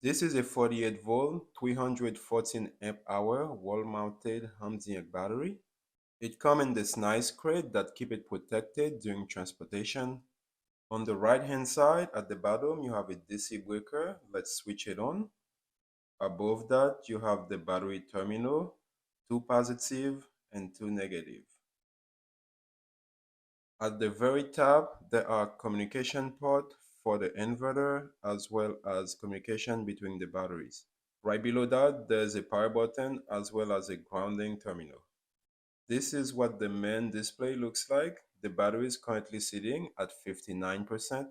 This is a 48-volt, 314 amp hour wall-mounted Humsienk battery. It comes in this nice crate that keep it protected during transportation. On the right hand side at the bottom you have a DC breaker. Let's switch it on. Above that you have the battery terminal, two positive and two negative. At the very top there are communication port for the inverter as well as communication between the batteries. Right below that there's a power button as well as a grounding terminal. This is what the main display looks like. The battery is currently sitting at 59%.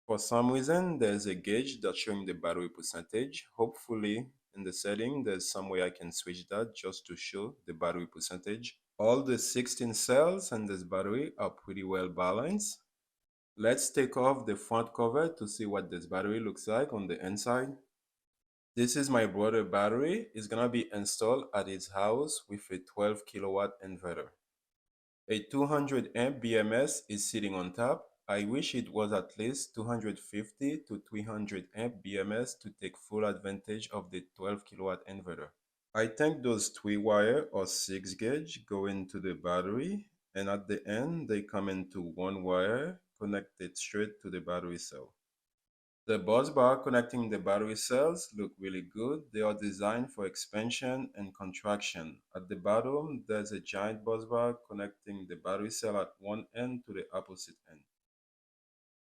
For some reason, there's a gauge that's showing the battery percentage. Hopefully, in the setting, there's some way I can switch that just to show the battery percentage. All the 16 cells in this battery are pretty well balanced. Let's take off the front cover to see what this battery looks like on the inside. This is my brother battery. It's gonna be installed at his house with a 12 kilowatt inverter. A 200 amp BMS is sitting on top. I wish it was at least 250 to 300 amp BMS to take full advantage of the 12 kilowatt inverter. I think those 3 wire or 6 gauge go into the battery, and at the end they come into 1 wire connected straight to the battery cell. The bus bar connecting the battery cells look really good. They are designed for expansion and contraction. At the bottom, there's a giant bus bar connecting the battery cell at one end to the opposite end.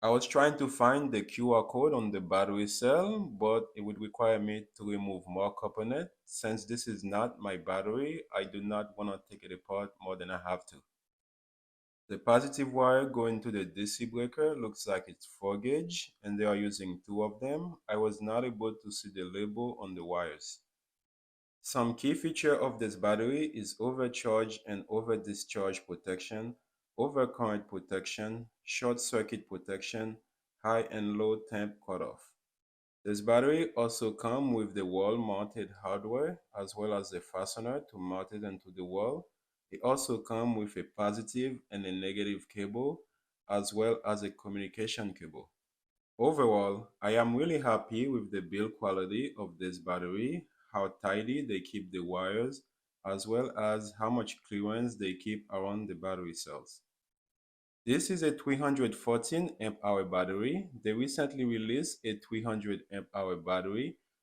I was trying to find the QR code on the battery cell, but it would require me to remove more components. Since this is not my battery, I do not want to take it apart more than I have to. The positive wire going to the DC breaker looks like it's 4 gauge and they are using 2 of them. I was not able to see the label on the wires. Some key feature of this battery is overcharge and over discharge protection, overcurrent protection, short circuit protection, high and low temp cutoff. This battery also comes with the wall mounted hardware as well as a fastener to mount it into the wall. It also comes with a positive and a negative cable as well as a communication cable. Overall, I am really happy with the build quality of this battery, how tidy they keep the wires, as well as how much clearance they keep around the battery cells. This is a 314 amp hour battery. They recently released a 300 amp hour battery